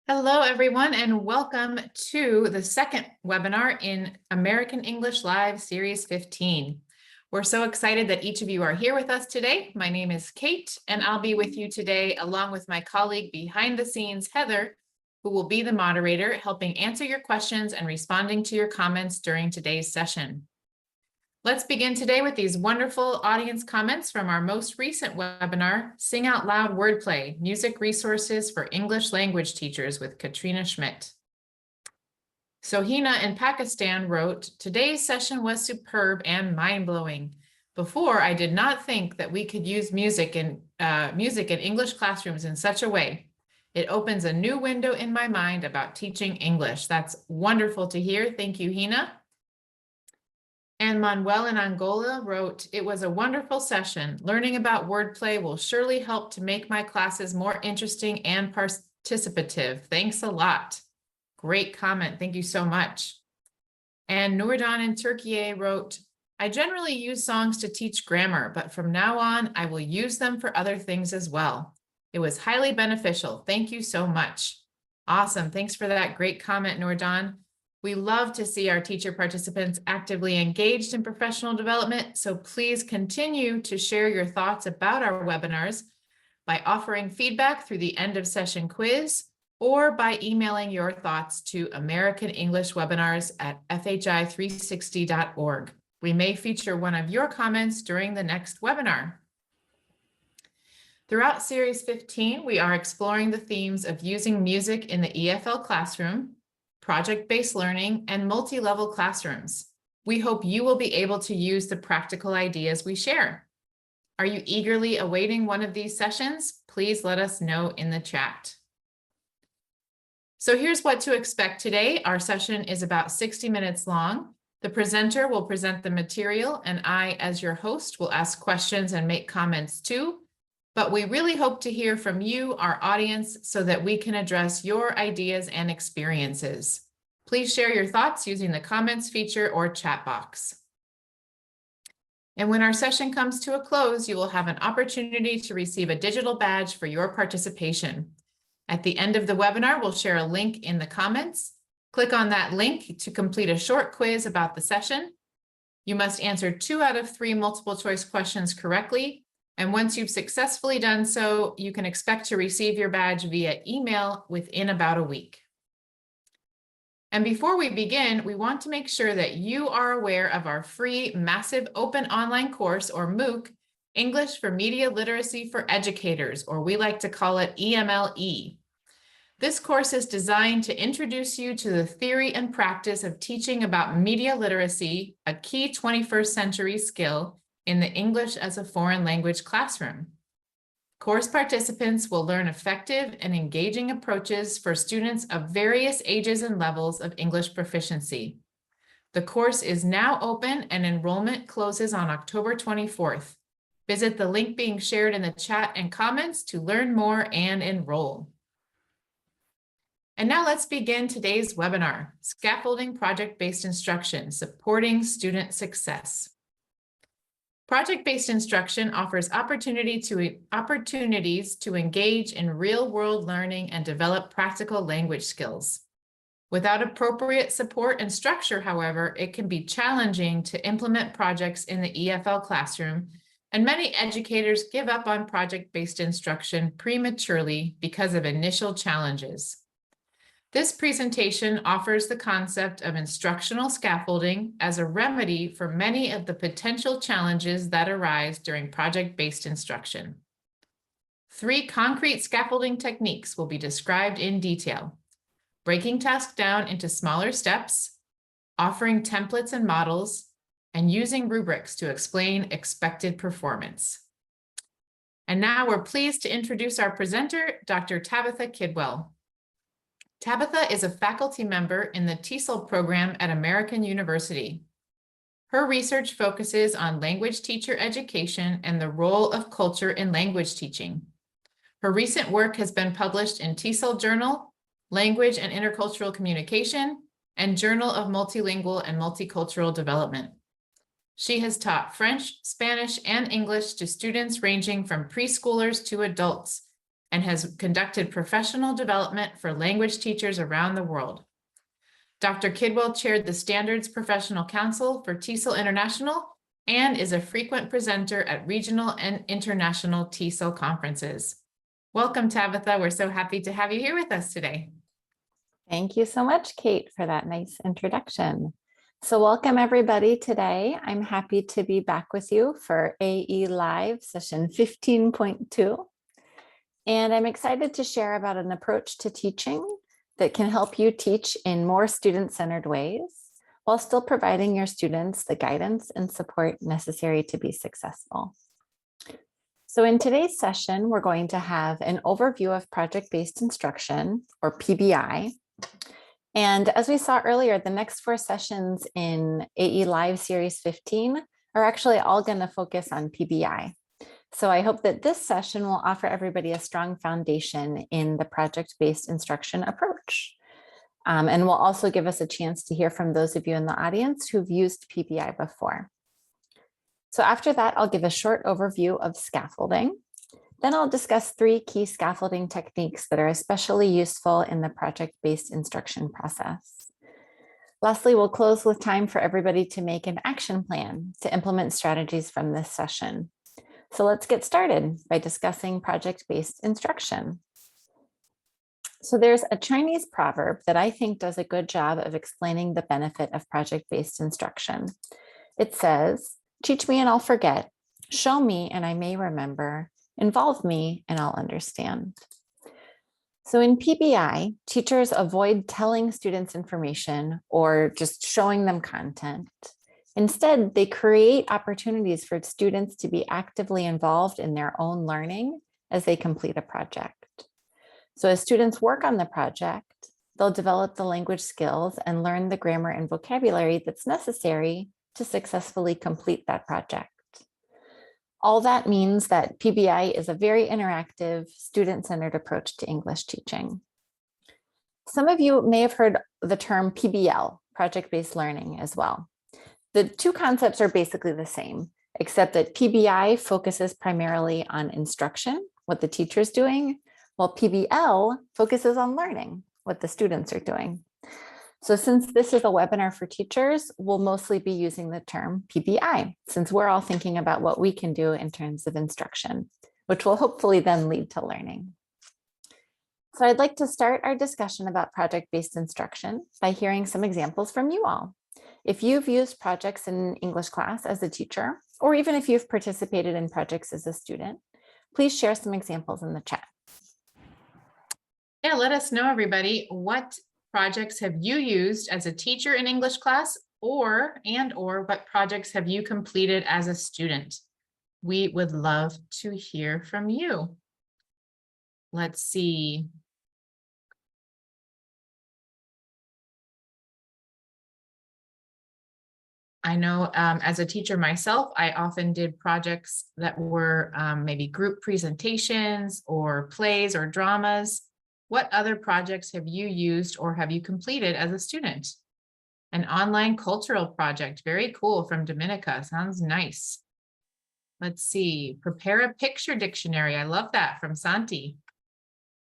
Hello, everyone, and welcome to the second webinar in American English Live Series 15. We're so excited that each of you are here with us today. My name is Kate, and I'll be with you today along with my colleague behind the scenes, Heather, who will be the moderator, helping answer your questions and responding to your comments during today's session. Let's begin today with these wonderful audience comments from our most recent webinar, Sing Out Loud Wordplay, Music Resources for English Language Teachers with Katrina Schmidt. Sohina in Pakistan wrote, today's session was superb and mind-blowing. Before, I did not think that we could use music in English classrooms in such a way. It opens a new window in my mind about teaching English. That's wonderful to hear. Thank you, Hina. And Manuel in Angola wrote, it was a wonderful session. Learning about wordplay will surely help to make my classes more interesting and participative. Thanks a lot. Great comment. Thank you so much. And Nurdan in Turkey wrote, I generally use songs to teach grammar, but from now on, I will use them for other things as well. It was highly beneficial. Thank you so much. Awesome. Thanks for that great comment, Nurdan. We love to see our teacher participants actively engaged in professional development, so please continue to share your thoughts about our webinars by offering feedback through the end of session quiz or by emailing your thoughts to americanenglishwebinars@fhi360.org. We may feature one of your comments during the next webinar. Throughout Series 15, we are exploring the themes of using music in the EFL classroom, project-based learning, and multi-level classrooms. We hope you will be able to use the practical ideas we share. Are you eagerly awaiting one of these sessions? Please let us know in the chat. So here's what to expect today. Our session is about 60 minutes long. The presenter will present the material, and I, as your host, will ask questions and make comments too. But we really hope to hear from you, our audience, so that we can address your ideas and experiences. Please share your thoughts using the comments feature or chat box. And when our session comes to a close, you will have an opportunity to receive a digital badge for your participation. At the end of the webinar, we'll share a link in the comments. Click on that link to complete a short quiz about the session. You must answer 2 out of 3 multiple choice questions correctly. And once you've successfully done so, you can expect to receive your badge via email within about a week. And before we begin, we want to make sure that you are aware of our free Massive Open Online Course, or MOOC, English for Media Literacy for Educators, or we like to call it EMLE. This course is designed to introduce you to the theory and practice of teaching about media literacy, a key 21st century skill in the English as a foreign language classroom. Course participants will learn effective and engaging approaches for students of various ages and levels of English proficiency. The course is now open and enrollment closes on October 24th. Visit the link being shared in the chat and comments to learn more and enroll. And now let's begin today's webinar, Scaffolding Project-Based Instruction, Supporting Student Success. Project-based instruction offers opportunities to engage in real-world learning and develop practical language skills. Without appropriate support and structure, however, it can be challenging to implement projects in the EFL classroom, and many educators give up on project-based instruction prematurely because of initial challenges. This presentation offers the concept of instructional scaffolding as a remedy for many of the potential challenges that arise during project-based instruction. 3 concrete scaffolding techniques will be described in detail: breaking tasks down into smaller steps, offering templates and models, and using rubrics to explain expected performance. And now we're pleased to introduce our presenter, Dr. Tabitha Kidwell. Tabitha is a faculty member in the TESOL program at American University. Her research focuses on language teacher education and the role of culture in language teaching. Her recent work has been published in TESOL Journal, Language and Intercultural Communication, and Journal of Multilingual and Multicultural Development. She has taught French, Spanish, and English to students ranging from preschoolers to adults, and has conducted professional development for language teachers around the world. Dr. Kidwell chaired the Standards Professional Council for TESOL International and is a frequent presenter at regional and international TESOL conferences. Welcome, Tabitha. We're so happy to have you here with us today. Thank you so much, Kate, for that nice introduction. So welcome everybody today. I'm happy to be back with you for AE Live session 15.2. And I'm excited to share about an approach to teaching that can help you teach in more student-centered ways while still providing your students the guidance and support necessary to be successful. So in today's session, we're going to have an overview of project-based instruction, or PBI. And as we saw earlier, the next 4 sessions in AE Live Series 15 are actually all going to focus on PBI. So I hope that this session will offer everybody a strong foundation in the project-based instruction approach. And will also give us a chance to hear from those of you in the audience who've used PBI before. So after that, I'll give a short overview of scaffolding. Then I'll discuss 3 key scaffolding techniques that are especially useful in the project-based instruction process. Lastly, we'll close with time for everybody to make an action plan to implement strategies from this session. So let's get started by discussing project-based instruction. So there's a Chinese proverb that I think does a good job of explaining the benefit of project-based instruction. It says, "Teach me and I'll forget, show me and I may remember, involve me and I'll understand." So in PBI, teachers avoid telling students information or just showing them content. Instead, they create opportunities for students to be actively involved in their own learning as they complete a project. So as students work on the project, they'll develop the language skills and learn the grammar and vocabulary that's necessary to successfully complete that project. All that means that PBI is a very interactive, student-centered approach to English teaching. Some of you may have heard the term PBL, project-based learning, as well. The 2 concepts are basically the same, except that PBI focuses primarily on instruction, what the teacher's doing, while PBL focuses on learning, what the students are doing. So since this is a webinar for teachers, we'll mostly be using the term PBI, since we're all thinking about what we can do in terms of instruction, which will hopefully then lead to learning. So I'd like to start our discussion about project-based instruction by hearing some examples from you all. If you've used projects in English class as a teacher, or even if you've participated in projects as a student, please share some examples in the chat. Yeah, let us know, everybody, what projects have you used as a teacher in English class, or what projects have you completed as a student? We would love to hear from you. Let's see. I know as a teacher myself, I often did projects that were maybe group presentations or plays or dramas. What other projects have you used or have you completed as a student? An online cultural project, very cool, from Dominica, sounds nice. Let's see, prepare a picture dictionary, I love that, from Santi.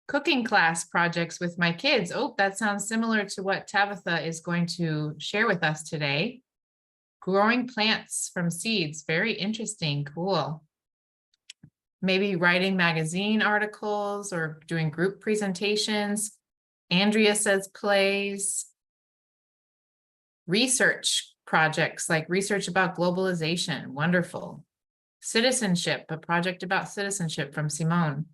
Cooking class projects with my kids. Oh, that sounds similar to what Tabitha is going to share with us today. Growing plants from seeds, very interesting, cool. Maybe writing magazine articles or doing group presentations. Andrea says plays. Research projects like research about globalization, wonderful. Citizenship, a project about citizenship from Simone.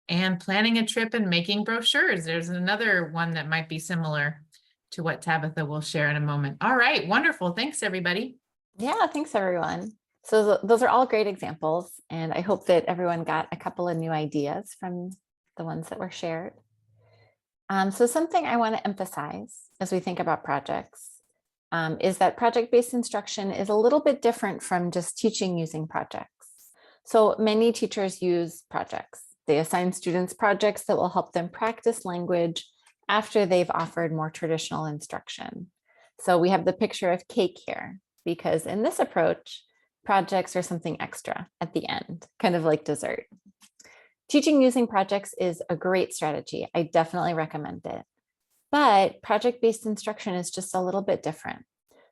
And planning a trip and making brochures. There's another one that might be similar to what Tabitha will share in a moment. All right, wonderful. Thanks, everybody. Yeah, thanks, everyone. So those are all great examples, and I hope that everyone got a couple of new ideas from the ones that were shared. So something I want to emphasize as we think about projects is that project-based instruction is a little bit different from just teaching using projects. So many teachers use projects. They assign students projects that will help them practice language after they've offered more traditional instruction. So we have the picture of cake here, because in this approach, projects are something extra at the end, kind of like dessert. Teaching using projects is a great strategy. I definitely recommend it. But project-based instruction is just a little bit different.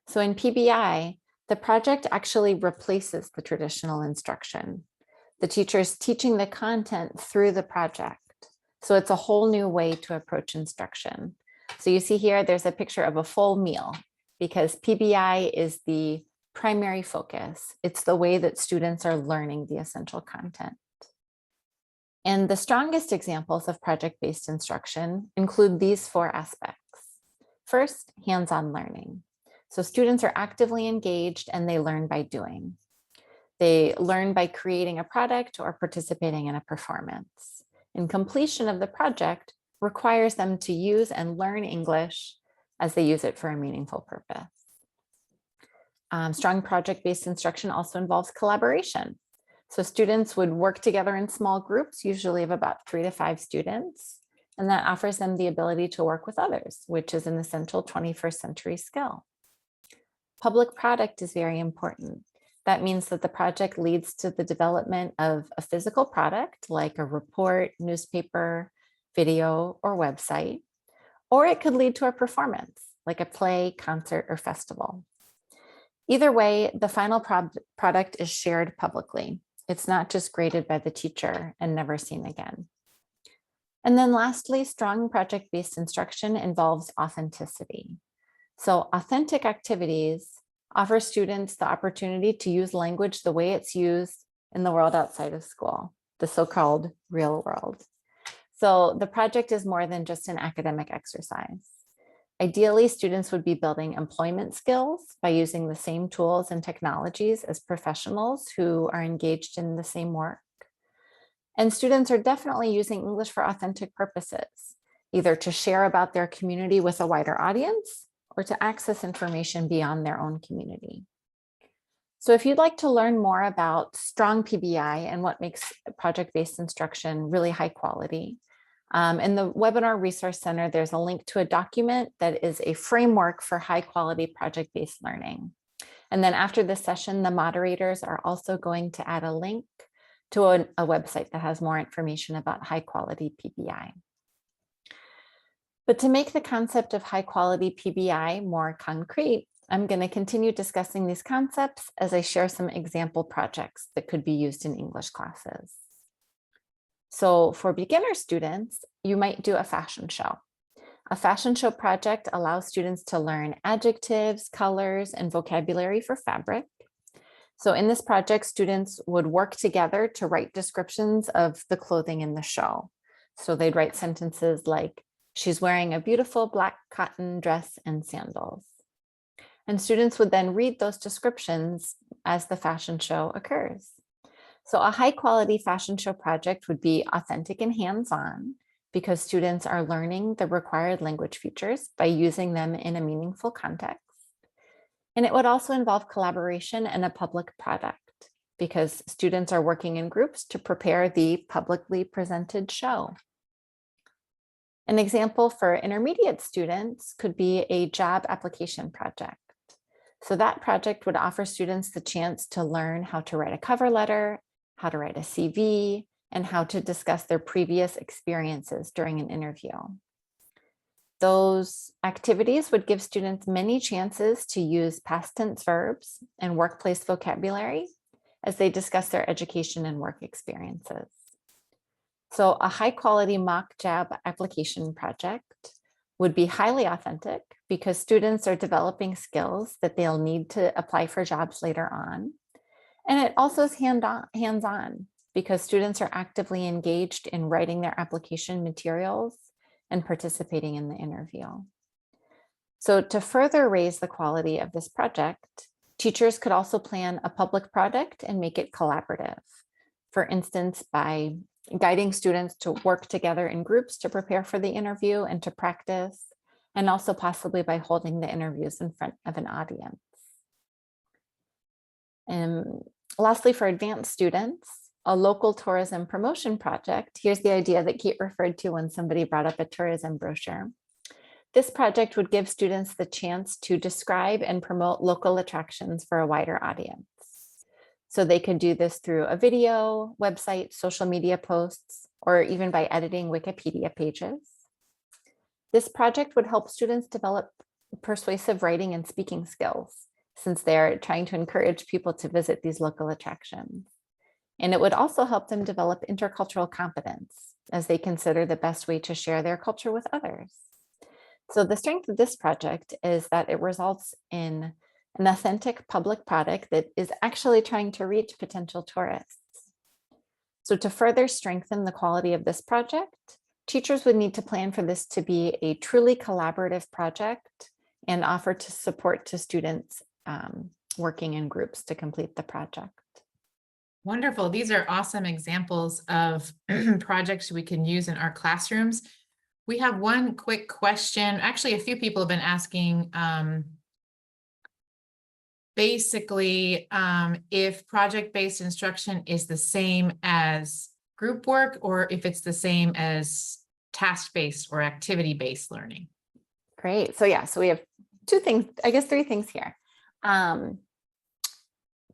So in PBI, the project actually replaces the traditional instruction. The teacher is teaching the content through the project. So it's a whole new way to approach instruction. So you see here, there's a picture of a full meal because PBI is the primary focus. It's the way that students are learning the essential content. And the strongest examples of project-based instruction include these 4 aspects. First, hands-on learning. So students are actively engaged and they learn by doing. They learn by creating a product or participating in a performance. And completion of the project requires them to use and learn English as they use it for a meaningful purpose. Strong project-based instruction also involves collaboration. So students would work together in small groups, usually of about 3 to 5 students, and that offers them the ability to work with others, which is an essential 21st century skill. Public product is very important. That means that the project leads to the development of a physical product like a report, newspaper, video, or website, or it could lead to a performance like a play, concert, or festival. Either way, the final product is shared publicly. It's not just graded by the teacher and never seen again. And then lastly, strong project-based instruction involves authenticity. So authentic activities offer students the opportunity to use language the way it's used in the world outside of school, the so-called real world. So the project is more than just an academic exercise. Ideally, students would be building employment skills by using the same tools and technologies as professionals who are engaged in the same work. And students are definitely using English for authentic purposes, either to share about their community with a wider audience or to access information beyond their own community. So if you'd like to learn more about strong PBI and what makes project-based instruction really high quality, in the Webinar Resource Center, there's a link to a document that is a framework for high quality project-based learning. And then after this session, the moderators are also going to add a link to a website that has more information about high quality PBI. But to make the concept of high quality PBI more concrete, I'm going to continue discussing these concepts as I share some example projects that could be used in English classes. So for beginner students, you might do a fashion show. A fashion show project allows students to learn adjectives, colors, and vocabulary for fabric. So in this project, students would work together to write descriptions of the clothing in the show. So they'd write sentences like, she's wearing a beautiful black cotton dress and sandals. And students would then read those descriptions as the fashion show occurs. So a high quality fashion show project would be authentic and hands-on because students are learning the required language features by using them in a meaningful context. And it would also involve collaboration and a public product because students are working in groups to prepare the publicly presented show. An example for intermediate students could be a job application project. So that project would offer students the chance to learn how to write a cover letter, how to write a CV, and how to discuss their previous experiences during an interview. Those activities would give students many chances to use past tense verbs and workplace vocabulary as they discuss their education and work experiences. So a high quality mock job application project would be highly authentic because students are developing skills that they'll need to apply for jobs later on. And it also is hands-on because students are actively engaged in writing their application materials and participating in the interview. So to further raise the quality of this project, teachers could also plan a public product and make it collaborative. For instance, by guiding students to work together in groups to prepare for the interview and to practice, and also possibly by holding the interviews in front of an audience. And lastly, for advanced students, a local tourism promotion project. Here's the idea that Kate referred to when somebody brought up a tourism brochure. This project would give students the chance to describe and promote local attractions for a wider audience. So they could do this through a video, website, social media posts, or even by editing Wikipedia pages. This project would help students develop persuasive writing and speaking skills, since they're trying to encourage people to visit these local attractions. And it would also help them develop intercultural competence as they consider the best way to share their culture with others. So the strength of this project is that it results in an authentic public product that is actually trying to reach potential tourists. So to further strengthen the quality of this project, teachers would need to plan for this to be a truly collaborative project and offer to support to students working in groups to complete the project. Wonderful. These are awesome examples of projects we can use in our classrooms. We have one quick question. Actually, a few people have been asking basically if project-based instruction is the same as group work or if it's the same as task-based or activity-based learning. Great. So yeah, so we have two things, I guess three things here.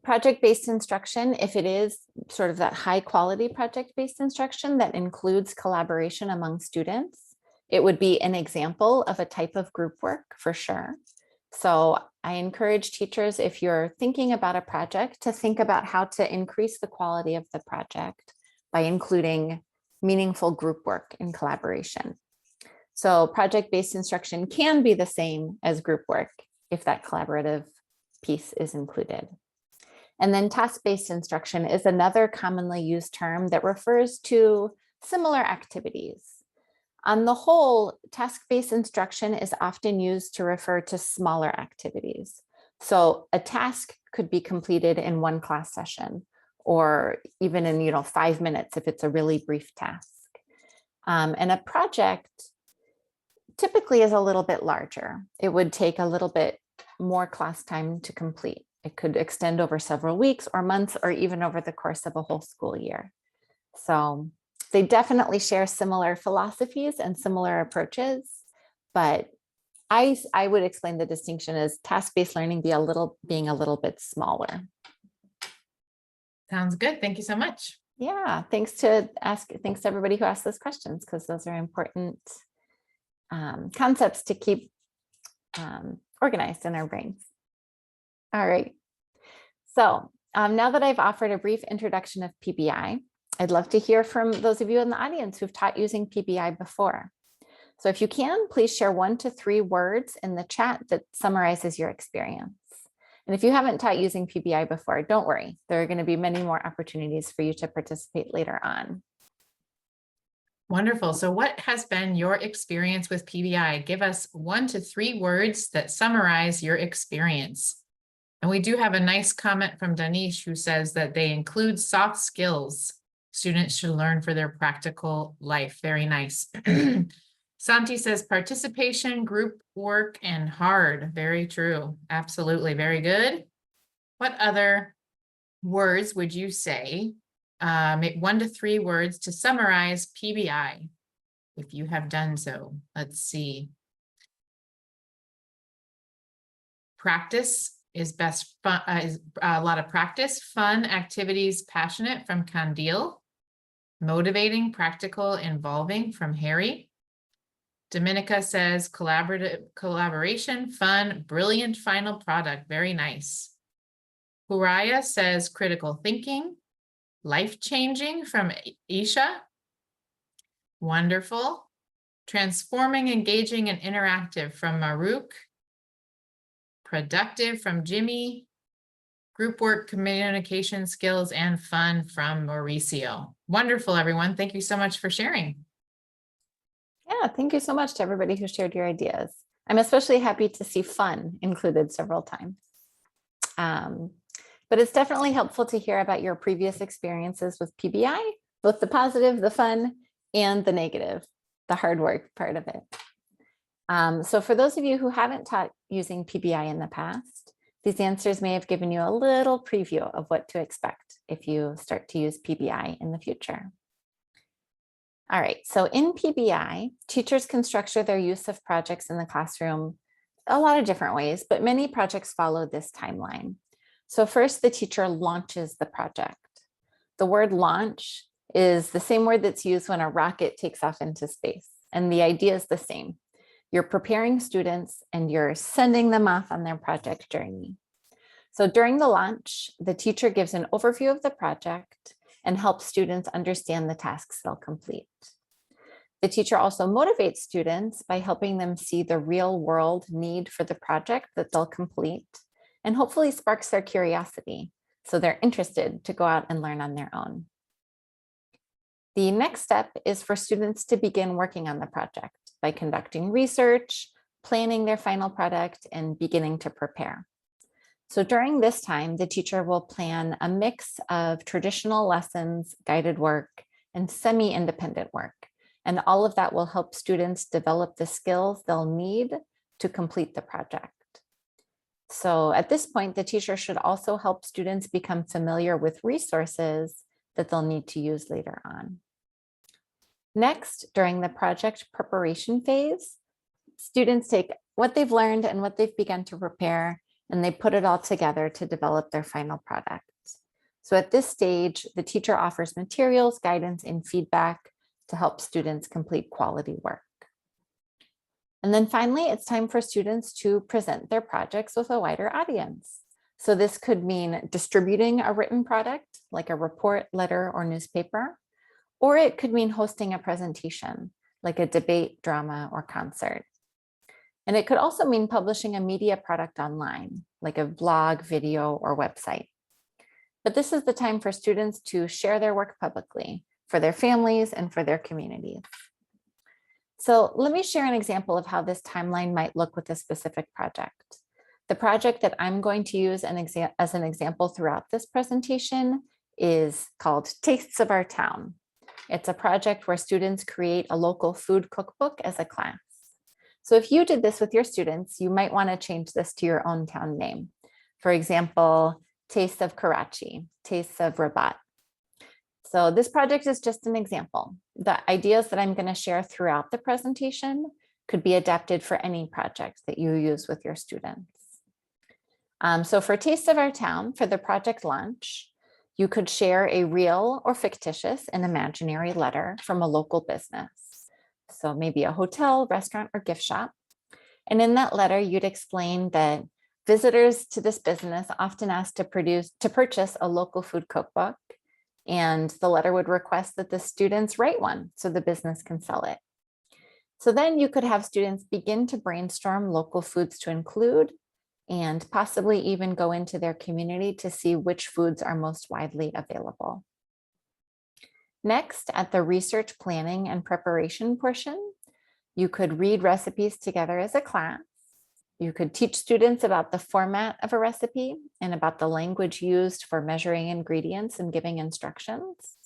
Project-based instruction, if it is sort of that high quality project-based instruction that includes collaboration among students, it would be an example of a type of group work for sure. So I encourage teachers, if you're thinking about a project, to think about how to increase the quality of the project by including meaningful group work and collaboration. So project-based instruction can be the same as group work if that collaborative piece is included. And then task-based instruction is another commonly used term that refers to similar activities. On the whole, task-based instruction is often used to refer to smaller activities. So a task could be completed in one class session, or even in 5 minutes if it's a really brief task. And a project typically is a little bit larger. It would take a little bit more class time to complete. It could extend over several weeks or months, or even over the course of a whole school year. So they definitely share similar philosophies and similar approaches, but I would explain the distinction as task-based learning being a little bit smaller. Sounds good. Thank you so much. Yeah, thanks to everybody who asked those questions, because those are important concepts to keep organized in our brains. All right. So now that I've offered a brief introduction of PBI, I'd love to hear from those of you in the audience who've taught using PBI before. So if you can, please share 1 to 3 words in the chat that summarizes your experience. And if you haven't taught using PBI before, don't worry. There are going to be many more opportunities for you to participate later on. Wonderful. So what has been your experience with PBI? Give us 1 to 3 words that summarize your experience. And we do have a nice comment from Danish who says that they include soft skills students should learn for their practical life. Very nice. Santi says participation, group work, and hard. Very true. Absolutely. Very good. What other words would you say? Make 1 to 3 words to summarize PBI, if you have done so. Let's see. Practice is best fun, is a lot of practice, fun, activities, passionate from Kandil, motivating, practical, involving from Harry. Dominica says collaboration, fun, brilliant final product. Very nice. Huraya says critical thinking, life-changing from Isha. Wonderful. Transforming, engaging, and interactive from Maruk. Productive from Jimmy. Group work, communication skills, and fun from Mauricio. Wonderful, everyone. Thank you so much for sharing. Yeah, thank you so much to everybody who shared your ideas. I'm especially happy to see fun included several times. But it's definitely helpful to hear about your previous experiences with PBI, both the positive, the fun, and the negative, the hard work part of it. So for those of you who haven't taught using PBI in the past, these answers may have given you a little preview of what to expect if you start to use PBI in the future. All right, so in PBI, teachers can structure their use of projects in the classroom a lot of different ways, but many projects follow this timeline. So first, the teacher launches the project. The word launch is the same word that's used when a rocket takes off into space. And the idea is the same. You're preparing students and you're sending them off on their project journey. So during the launch, the teacher gives an overview of the project and helps students understand the tasks they'll complete. The teacher also motivates students by helping them see the real world need for the project that they'll complete, and hopefully sparks their curiosity so they're interested to go out and learn on their own. The next step is for students to begin working on the project by conducting research, planning their final product, and beginning to prepare. So during this time, the teacher will plan a mix of traditional lessons, guided work, and semi-independent work. And all of that will help students develop the skills they'll need to complete the project. So at this point, the teacher should also help students become familiar with resources that they'll need to use later on. Next, during the project preparation phase, students take what they've learned and what they've begun to prepare, and they put it all together to develop their final product. So at this stage, the teacher offers materials, guidance, and feedback to help students complete quality work. And then finally, it's time for students to present their projects with a wider audience. So this could mean distributing a written product, like a report, letter, or newspaper, or it could mean hosting a presentation, like a debate, drama, or concert. And it could also mean publishing a media product online, like a blog, video, or website. But this is the time for students to share their work publicly for their families and for their communities. So let me share an example of how this timeline might look with a specific project. The project that I'm going to use as an example throughout this presentation is called Tastes of Our Town. It's a project where students create a local food cookbook as a class. So if you did this with your students, you might want to change this to your own town name. For example, Tastes of Karachi, Tastes of Rabat. So this project is just an example. The ideas that I'm going to share throughout the presentation could be adapted for any project that you use with your students. So for Taste of Our Town, for the project launch, you could share a real or fictitious and imaginary letter from a local business. So maybe a hotel, restaurant, or gift shop. And in that letter, you'd explain that visitors to this business often ask to purchase a local food cookbook. And the letter would request that the students write one so the business can sell it. So then you could have students begin to brainstorm local foods to include and possibly even go into their community to see which foods are most widely available. Next, at the research planning and preparation portion, you could read recipes together as a class. You could teach students about the format of a recipe and about the language used for measuring ingredients and giving instructions.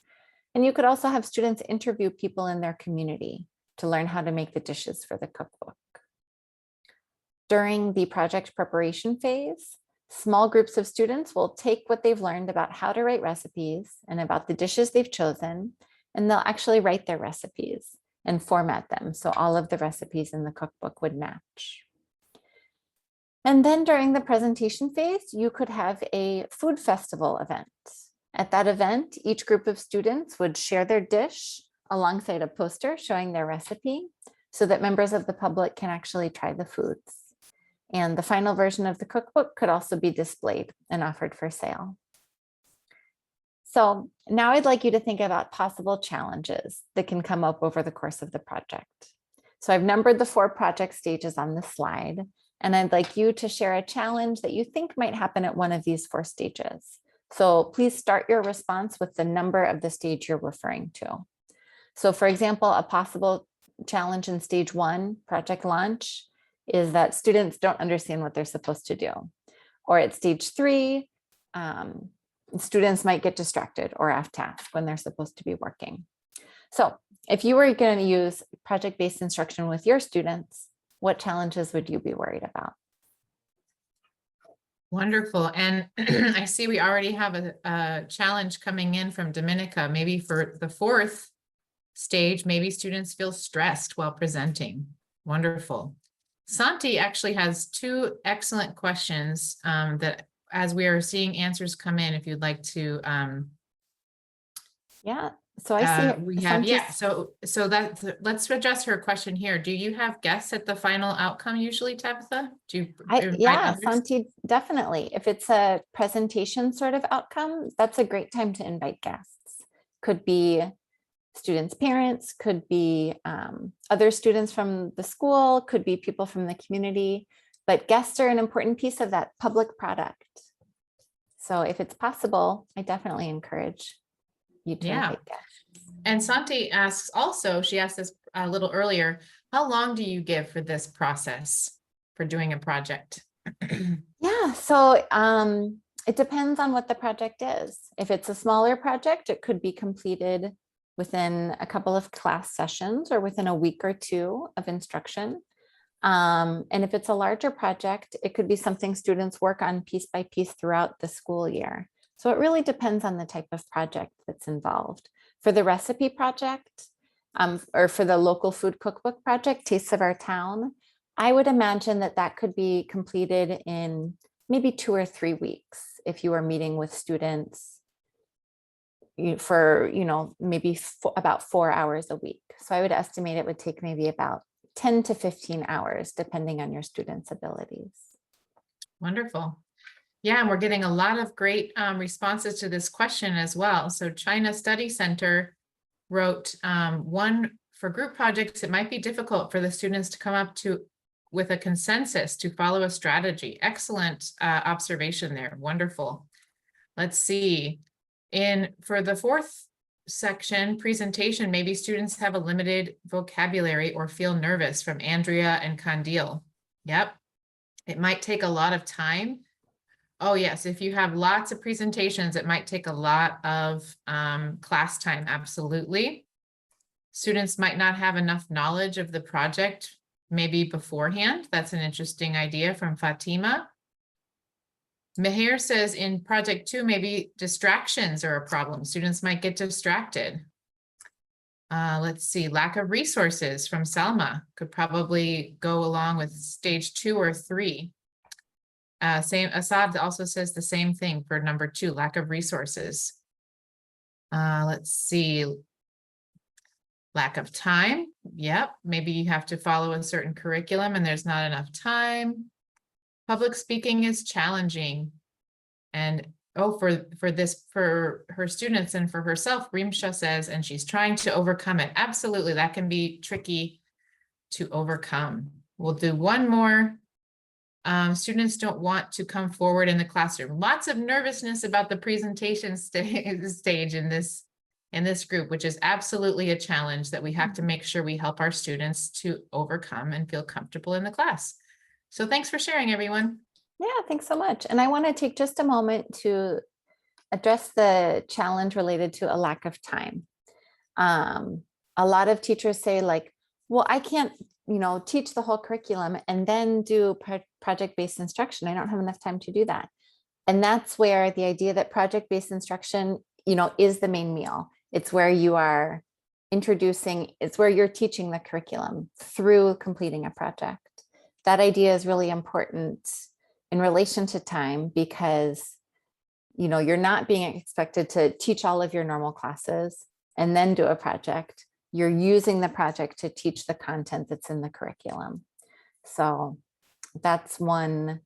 And you could also have students interview people in their community to learn how to make the dishes for the cookbook. During the project preparation phase, small groups of students will take what they've learned about how to write recipes and about the dishes they've chosen, and they'll actually write their recipes and format them so all of the recipes in the cookbook would match. And then during the presentation phase, you could have a food festival event. At that event, each group of students would share their dish alongside a poster showing their recipe so that members of the public can actually try the foods. And the final version of the cookbook could also be displayed and offered for sale. So now I'd like you to think about possible challenges that can come up over the course of the project. So I've numbered the 4 project stages on this slide, and I'd like you to share a challenge that you think might happen at one of these 4 stages. So please start your response with the number of the stage you're referring to. So for example, a possible challenge in stage 1, project launch, is that students don't understand what they're supposed to do. Or at stage 3, students might get distracted or off task when they're supposed to be working. So if you were going to use project-based instruction with your students, what challenges would you be worried about? Wonderful. And I see we already have a challenge coming in from Dominica. Maybe for the 4th stage, maybe students feel stressed while presenting. Wonderful. Santi actually has 2 excellent questions that as we are seeing answers come in, if you'd like to, Yeah, so I see we have, yeah, Santi's- so that, let's address her question here. Do you have guests at the final outcome usually, Tabitha? Do you invite yeah, others? Santi, definitely. If it's a presentation sort of outcome, that's a great time to invite guests. Could be students' parents, could be other students from the school, could be people from the community, but guests are an important piece of that public product. So if it's possible, I definitely encourage you to Yeah. invite guests. And Santi asks also, she asked this a little earlier, how long do you give for this process for doing a project? Yeah, so it depends on what the project is. If it's a smaller project, it could be completed within a couple of class sessions or within a week or two of instruction. And if it's a larger project, it could be something students work on piece by piece throughout the school year. So it really depends on the type of project that's involved. For the recipe project, or for the local food cookbook project, Tastes of Our Town, I would imagine that that could be completed in maybe 2 or 3 weeks if you are meeting with students for, maybe about 4 hours a week. So I would estimate it would take maybe about 10 to 15 hours, depending on your students' abilities. Wonderful. Yeah, and we're getting a lot of great responses to this question as well. So China Study Center wrote, one, for group projects, it might be difficult for the students to come up with a consensus to follow a strategy. Excellent observation there. Wonderful. Let's see. For the fourth section, presentation, maybe students have a limited vocabulary or feel nervous, from Andrea and Condil. Yep. It might take a lot of time. Oh yes, if you have lots of presentations, it might take a lot of class time, absolutely. Students might not have enough knowledge of the project maybe beforehand. That's an interesting idea from Fatima. Meher says in project 2, maybe distractions are a problem. Students might get distracted. Let's see, lack of resources from Salma could probably go along with stage 2 or 3. Assad also says the same thing for number 2, lack of resources. Let's see, lack of time. Yep, maybe you have to follow a certain curriculum and there's not enough time. Public speaking is challenging. And for her students and for herself, Rimsha says, and she's trying to overcome it. Absolutely, that can be tricky to overcome. We'll do one more. Students don't want to come forward in the classroom. Lots of nervousness about the presentation stage in this group, which is absolutely a challenge that we have to make sure we help our students to overcome and feel comfortable in the class. So thanks for sharing, everyone. Yeah, thanks so much. And I want to take just a moment to address the challenge related to a lack of time. A lot of teachers say like, well, I can't, teach the whole curriculum and then do project-based instruction. I don't have enough time to do that. And that's where the idea that project-based instruction, is the main meal. It's where you are it's where you're teaching the curriculum through completing a project. That idea is really important in relation to time because, you're not being expected to teach all of your normal classes and then do a project. You're using the project to teach the content that's in the curriculum. So that's one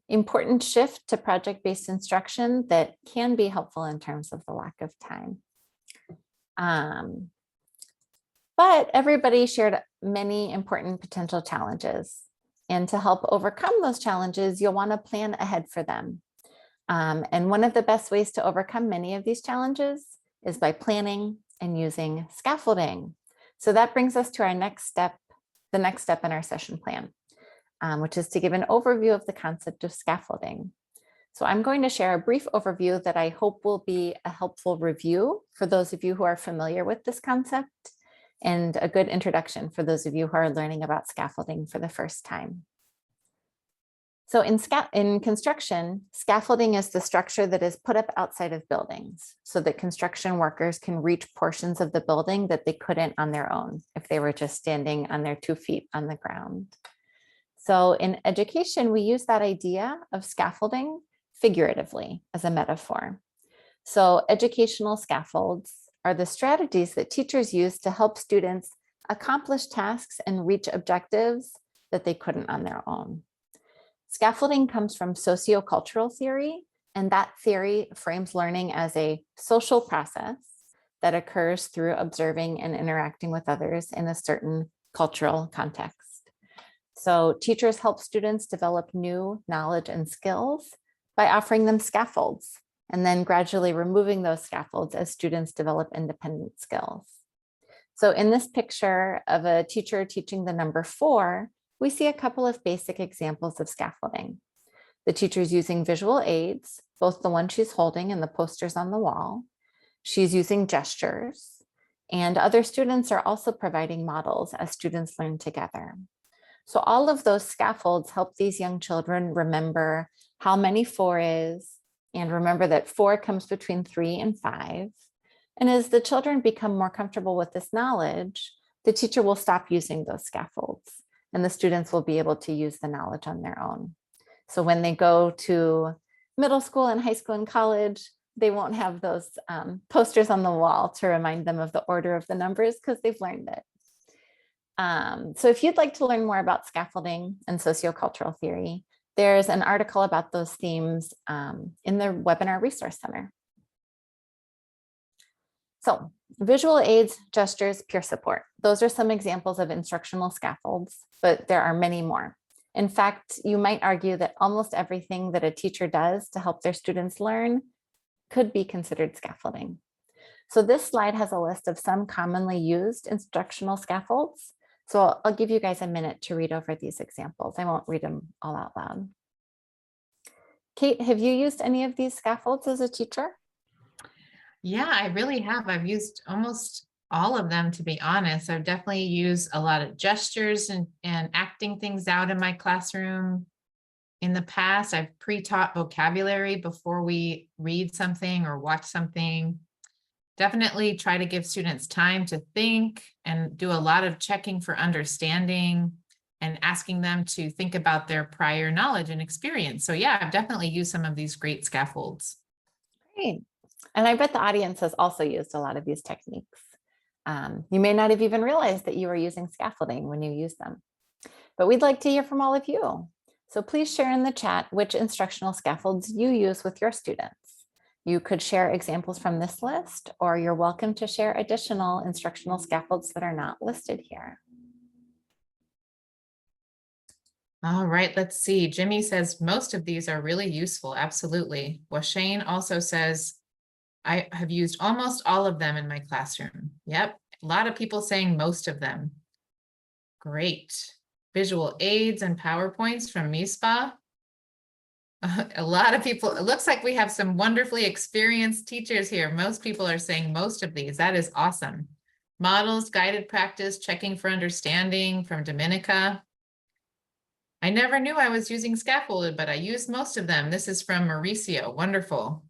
important shift to project-based instruction that can be helpful in terms of the lack of time. But everybody shared many important potential challenges. And to help overcome those challenges, you'll want to plan ahead for them. And one of the best ways to overcome many of these challenges is by planning and using scaffolding. So that brings us to our next step, the next step in our session plan, which is to give an overview of the concept of scaffolding. So I'm going to share a brief overview that I hope will be a helpful review for those of you who are familiar with this concept, and a good introduction for those of you who are learning about scaffolding for the first time. So in construction, scaffolding is the structure that is put up outside of buildings so that construction workers can reach portions of the building that they couldn't on their own if they were just standing on their 2 feet on the ground. So in education, we use that idea of scaffolding figuratively as a metaphor. So educational scaffolds are the strategies that teachers use to help students accomplish tasks and reach objectives that they couldn't on their own. Scaffolding comes from sociocultural theory, and that theory frames learning as a social process that occurs through observing and interacting with others in a certain cultural context. So teachers help students develop new knowledge and skills by offering them scaffolds and then gradually removing those scaffolds as students develop independent skills. So in this picture of a teacher teaching the number 4, we see a couple of basic examples of scaffolding. The teacher's using visual aids, both the one she's holding and the posters on the wall. She's using gestures, and other students are also providing models as students learn together. So all of those scaffolds help these young children remember how many 4 is, and remember that 4 comes between 3 and 5. And as the children become more comfortable with this knowledge, the teacher will stop using those scaffolds, and the students will be able to use the knowledge on their own. So when they go to middle school and high school and college, they won't have those posters on the wall to remind them of the order of the numbers because they've learned it. So if you'd like to learn more about scaffolding and sociocultural theory, there's an article about those themes in the webinar resource center. So visual aids, gestures, peer support. Those are some examples of instructional scaffolds, but there are many more. In fact, you might argue that almost everything that a teacher does to help their students learn could be considered scaffolding. So this slide has a list of some commonly used instructional scaffolds. So I'll give you guys a minute to read over these examples. I won't read them all out loud. Kate, have you used any of these scaffolds as a teacher? Yeah, I really have. I've used almost all of them, to be honest. I've definitely used a lot of gestures and acting things out in my classroom. In the past, I've pre-taught vocabulary before we read something or watch something. Definitely try to give students time to think and do a lot of checking for understanding and asking them to think about their prior knowledge and experience. So yeah, I've definitely used some of these great scaffolds. Great. And I bet the audience has also used a lot of these techniques. You may not have even realized that you were using scaffolding when you used them, but we'd like to hear from all of you. So please share in the chat which instructional scaffolds you use with your students. You could share examples from this list, or you're welcome to share additional instructional scaffolds that are not listed here. All right, let's see. Jimmy says most of these are really useful. Absolutely. Washane also says, I have used almost all of them in my classroom. Yep, a lot of people saying most of them. Great. Visual aids and PowerPoints from MISPA. A lot of people, it looks like we have some wonderfully experienced teachers here. Most people are saying most of these. That is awesome. Models, guided practice, checking for understanding from Dominica. I never knew I was using scaffolded, but I used most of them. This is from Mauricio. Wonderful.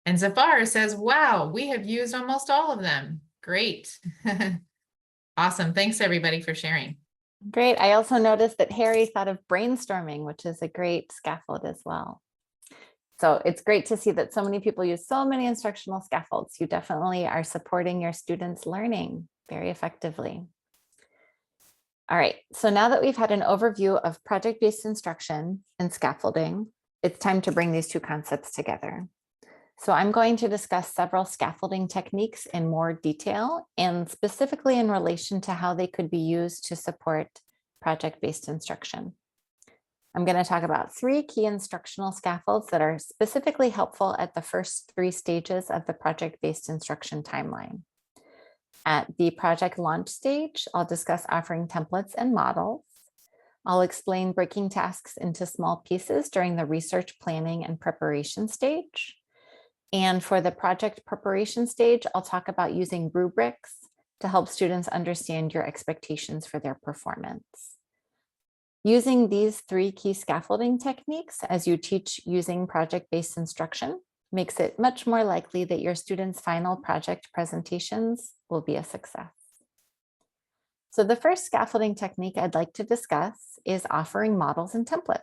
And Zafar says, wow, we have used almost all of them. Great. Awesome. Thanks everybody for sharing. Great. I also noticed that Harry thought of brainstorming, which is a great scaffold as well. So it's great to see that so many people use so many instructional scaffolds. You definitely are supporting your students' learning very effectively. All right, so now that we've had an overview of project-based instruction and scaffolding, it's time to bring these two concepts together. So I'm going to discuss several scaffolding techniques in more detail, and specifically in relation to how they could be used to support project-based instruction. I'm going to talk about 3 key instructional scaffolds that are specifically helpful at the first 3 stages of the project-based instruction timeline. At the project launch stage, I'll discuss offering templates and models. I'll explain breaking tasks into small pieces during the research, planning, and preparation stage. And for the project preparation stage, I'll talk about using rubrics to help students understand your expectations for their performance. Using these 3 key scaffolding techniques as you teach using project-based instruction makes it much more likely that your students' final project presentations will be a success. So the first scaffolding technique I'd like to discuss is offering models and templates.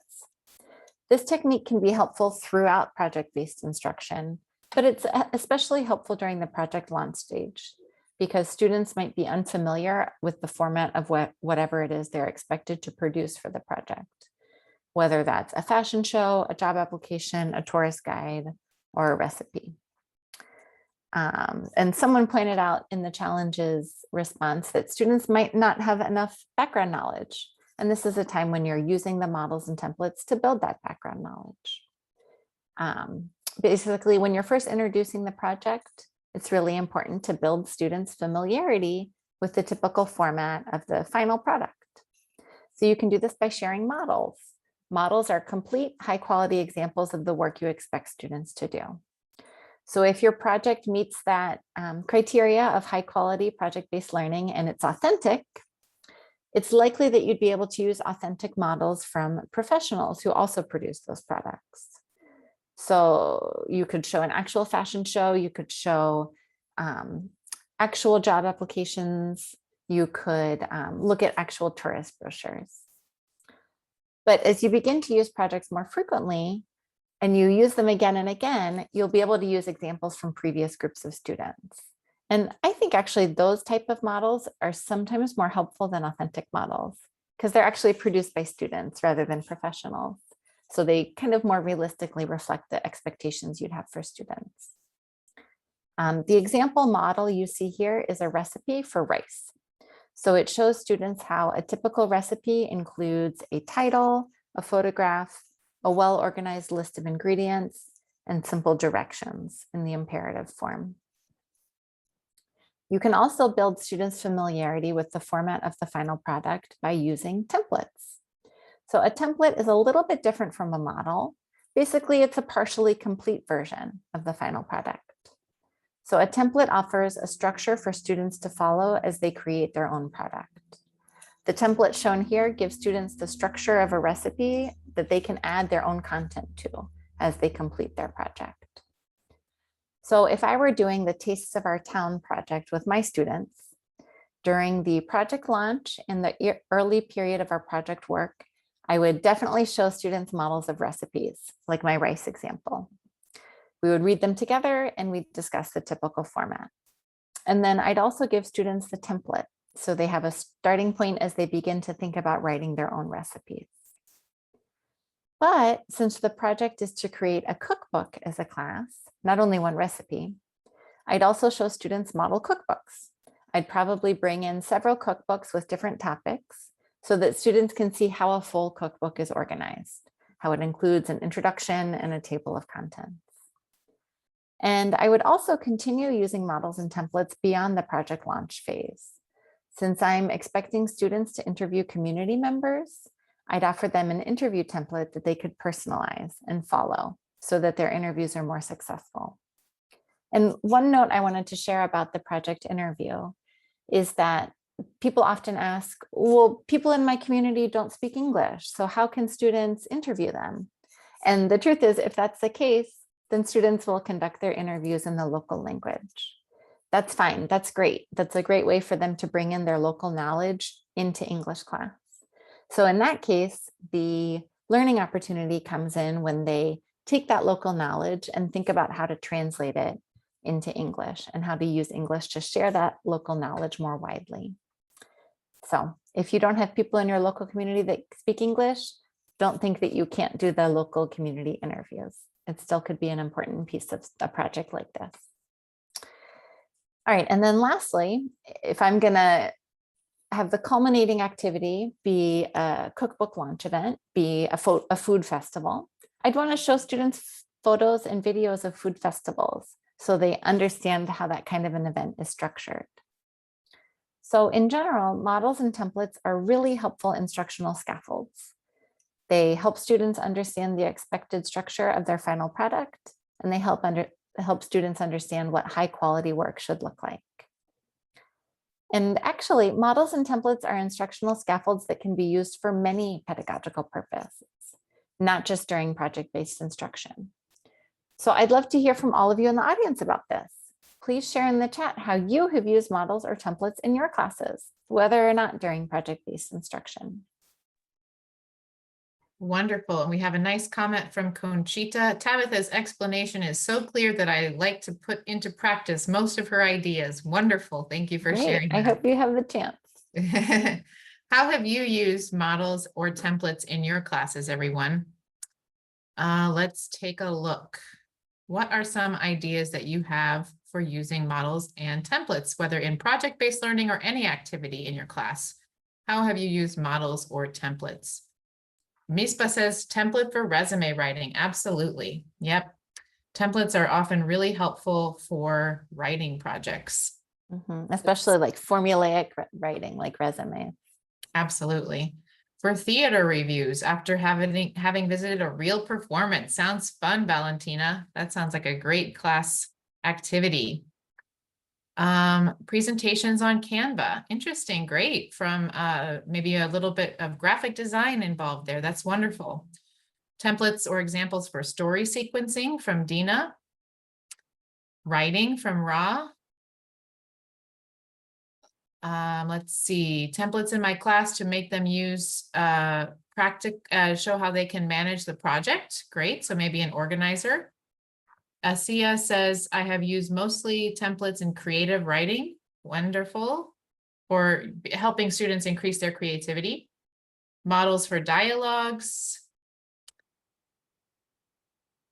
This technique can be helpful throughout project-based instruction, but it's especially helpful during the project launch stage because students might be unfamiliar with the format of whatever it is they're expected to produce for the project, whether that's a fashion show, a job application, a tourist guide, or a recipe. And someone pointed out in the challenges response that students might not have enough background knowledge. And this is a time when you're using the models and templates to build that background knowledge. Basically, when you're first introducing the project, it's really important to build students' familiarity with the typical format of the final product. So you can do this by sharing models. Models are complete, high-quality examples of the work you expect students to do. So if your project meets that criteria of high-quality project-based learning and it's authentic, it's likely that you'd be able to use authentic models from professionals who also produce those products. So you could show an actual fashion show, you could show actual job applications, you could look at actual tourist brochures. But as you begin to use projects more frequently, and you use them again and again, you'll be able to use examples from previous groups of students. And I think actually those type of models are sometimes more helpful than authentic models because they're actually produced by students rather than professionals. So they kind of more realistically reflect the expectations you'd have for students. The example model you see here is a recipe for rice. So it shows students how a typical recipe includes a title, a photograph, a well-organized list of ingredients, and simple directions in the imperative form. You can also build students' familiarity with the format of the final product by using templates. So a template is a little bit different from a model. Basically, it's a partially complete version of the final product. So a template offers a structure for students to follow as they create their own product. The template shown here gives students the structure of a recipe that they can add their own content to as they complete their project. So if I were doing the Tastes of Our Town project with my students, during the project launch in the early period of our project work, I would definitely show students models of recipes, like my rice example. We would read them together and we'd discuss the typical format. And then I'd also give students the template, so they have a starting point as they begin to think about writing their own recipes. But since the project is to create a cookbook as a class, not only one recipe, I'd also show students model cookbooks. I'd probably bring in several cookbooks with different topics so that students can see how a full cookbook is organized, how it includes an introduction and a table of contents. And I would also continue using models and templates beyond the project launch phase. Since I'm expecting students to interview community members, I'd offer them an interview template that they could personalize and follow so that their interviews are more successful. And one note I wanted to share about the project interview is that people often ask, well, people in my community don't speak English, so how can students interview them? And the truth is, if that's the case, then students will conduct their interviews in the local language. That's fine, that's great. That's a great way for them to bring in their local knowledge into English class. So in that case, the learning opportunity comes in when they take that local knowledge and think about how to translate it into English and how to use English to share that local knowledge more widely. So if you don't have people in your local community that speak English, don't think that you can't do the local community interviews. It still could be an important piece of a project like this. All right, and then lastly, if I'm gonna have the culminating activity be a cookbook launch event, be a food festival, I'd want to show students photos and videos of food festivals so they understand how that kind of an event is structured. So in general, models and templates are really helpful instructional scaffolds. They help students understand the expected structure of their final product, and they help students understand what high quality work should look like. And actually, models and templates are instructional scaffolds that can be used for many pedagogical purposes, not just during project-based instruction. So I'd love to hear from all of you in the audience about this. Please share in the chat how you have used models or templates in your classes, whether or not during project-based instruction. Wonderful. And we have a nice comment from Conchita. Tabitha's explanation is so clear that I like to put into practice most of her ideas. Wonderful. Thank you for Great. sharing I that. hope you have the chance. How have you used models or templates in your classes, everyone? Let's take a look. What are some ideas that you have for using models and templates, whether in project-based learning or any activity in your class? How have you used models or templates? Mispa says template for resume writing. Absolutely. Yep. Templates are often really helpful for writing projects. Especially like formulaic writing, like resume. Absolutely. For theater reviews, after having visited a real performance. Sounds fun, Valentina. That sounds like a great class activity. Presentations on Canva. Interesting. Great. From maybe a little bit of graphic design involved there. That's wonderful. Templates or examples for story sequencing from Dina. Writing from Ra. Let's see, templates in my class to make them use show how they can manage the project. Great. So maybe an organizer. Asia says, I have used mostly templates in creative writing. Wonderful. For helping students increase their creativity. Models for dialogues.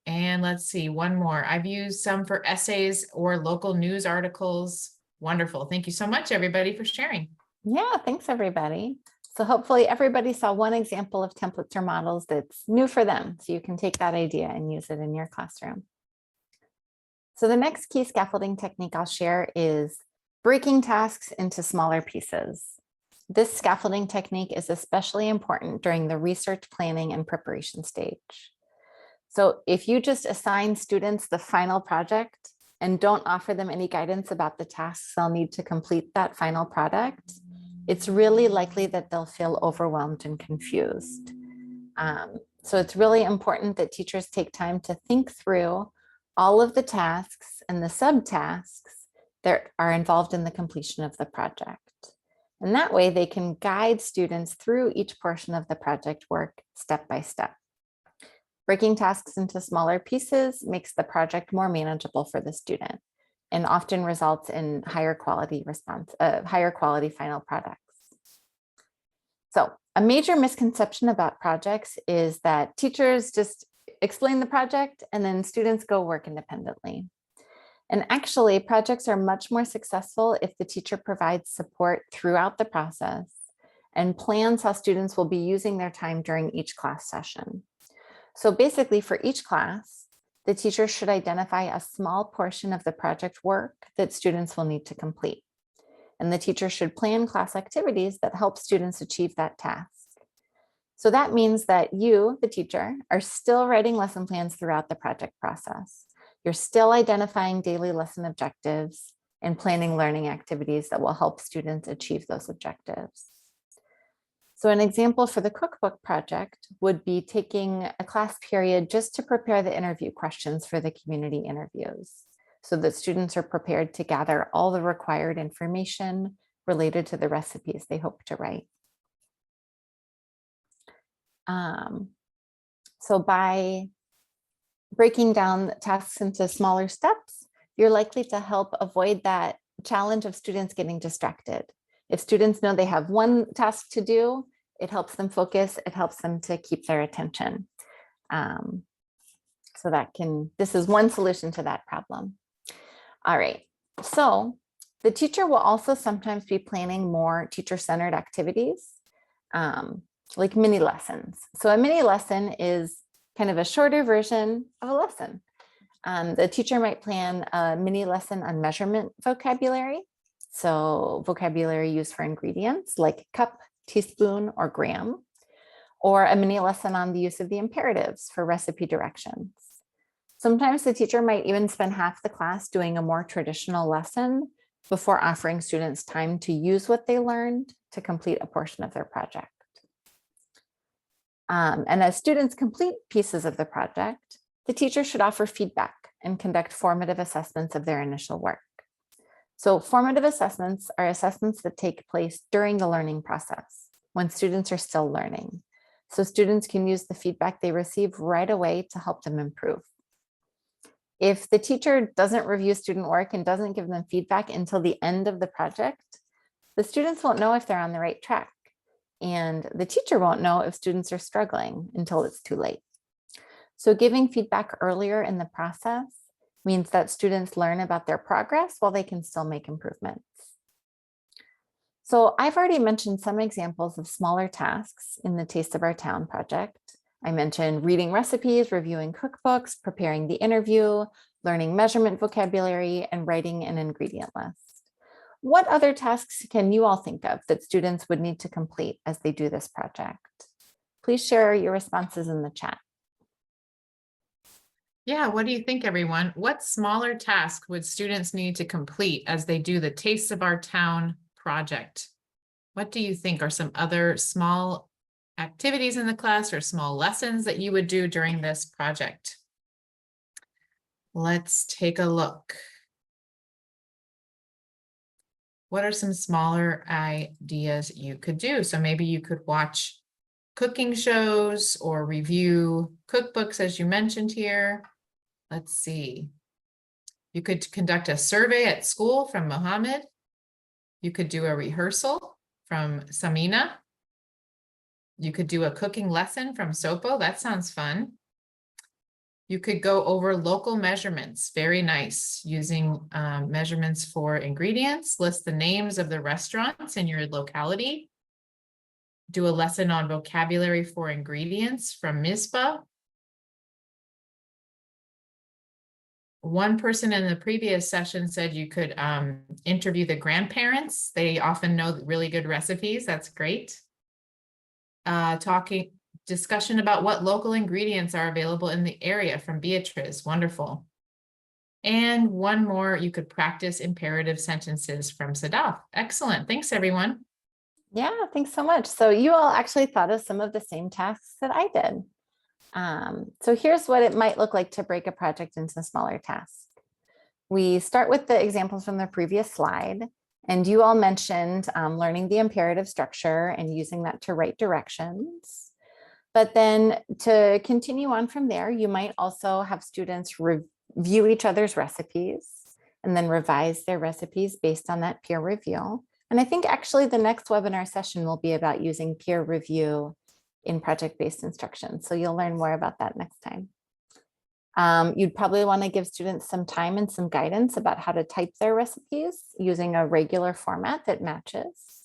And let's see, one more. I've used some for essays or local news articles. Wonderful. Thank you so much, everybody, for sharing. Yeah, thanks, everybody. So hopefully everybody saw one example of templates or models that's new for them. So you can take that idea and use it in your classroom. So the next key scaffolding technique I'll share is breaking tasks into smaller pieces. This scaffolding technique is especially important during the research planning and preparation stage. So if you just assign students the final project and don't offer them any guidance about the tasks they'll need to complete that final product, it's really likely that they'll feel overwhelmed and confused. So it's really important that teachers take time to think through all of the tasks and the subtasks that are involved in the completion of the project. And that way they can guide students through each portion of the project work step by step. Breaking tasks into smaller pieces makes the project more manageable for the student and often results in higher quality final products. So a major misconception about projects is that teachers just explain the project and then students go work independently. And actually, projects are much more successful if the teacher provides support throughout the process and plans how students will be using their time during each class session. So basically, for each class, the teacher should identify a small portion of the project work that students will need to complete. And the teacher should plan class activities that help students achieve that task. So that means that you, the teacher, are still writing lesson plans throughout the project process. You're still identifying daily lesson objectives and planning learning activities that will help students achieve those objectives. So an example for the cookbook project would be taking a class period just to prepare the interview questions for the community interviews, so that students are prepared to gather all the required information related to the recipes they hope to write. So by breaking down tasks into smaller steps, you're likely to help avoid that challenge of students getting distracted. If students know they have one task to do, it helps them focus, it helps them to keep their attention. So this is one solution to that problem. All right, so the teacher will also sometimes be planning more teacher-centered activities, like mini lessons. So a mini lesson is kind of a shorter version of a lesson. The teacher might plan a mini lesson on measurement vocabulary. So vocabulary used for ingredients like cup, teaspoon, or gram, or a mini lesson on the use of the imperatives for recipe directions. Sometimes the teacher might even spend half the class doing a more traditional lesson before offering students time to use what they learned to complete a portion of their project. And as students complete pieces of the project, the teacher should offer feedback and conduct formative assessments of their initial work. So formative assessments are assessments that take place during the learning process when students are still learning. so students can use the feedback they receive right away to help them improve. If the teacher doesn't review student work and doesn't give them feedback until the end of the project, the students won't know if they're on the right track. And the teacher won't know if students are struggling until it's too late. So giving feedback earlier in the process means that students learn about their progress while they can still make improvements. So I've already mentioned some examples of smaller tasks in the Taste of Our Town project. I mentioned reading recipes, reviewing cookbooks, preparing the interview, learning measurement vocabulary, and writing an ingredient list. What other tasks can you all think of that students would need to complete as they do this project? Please share your responses in the chat. Yeah, what do you think, everyone? What smaller task would students need to complete as they do the Taste of Our Town project? What do you think are some other small activities in the class or small lessons that you would do during this project? Let's take a look. What are some smaller ideas you could do? So maybe you could watch cooking shows or review cookbooks, as you mentioned here. Let's see. You could conduct a survey at school from Mohammed. You could do a rehearsal from Samina. You could do a cooking lesson from Sopo. That sounds fun. You could go over local measurements. Very nice. Using measurements for ingredients. List the names of the restaurants in your locality. Do a lesson on vocabulary for ingredients from MISPA. One person in the previous session said you could interview the grandparents. They often know really good recipes. That's great. Discussion about what local ingredients are available in the area from Beatrice. Wonderful. And one more, you could practice imperative sentences from Sadaf. Excellent. Thanks, everyone. Yeah, thanks so much. So you all actually thought of some of the same tasks that I did. So here's what it might look like to break a project into smaller tasks. We start with the examples from the previous slide, and you all mentioned learning the imperative structure and using that to write directions. But then to continue on from there, you might also have students review each other's recipes and then revise their recipes based on that peer review. And I think actually the next webinar session will be about using peer review in project-based instruction. So you'll learn more about that next time. You'd probably want to give students some time and some guidance about how to type their recipes using a regular format that matches.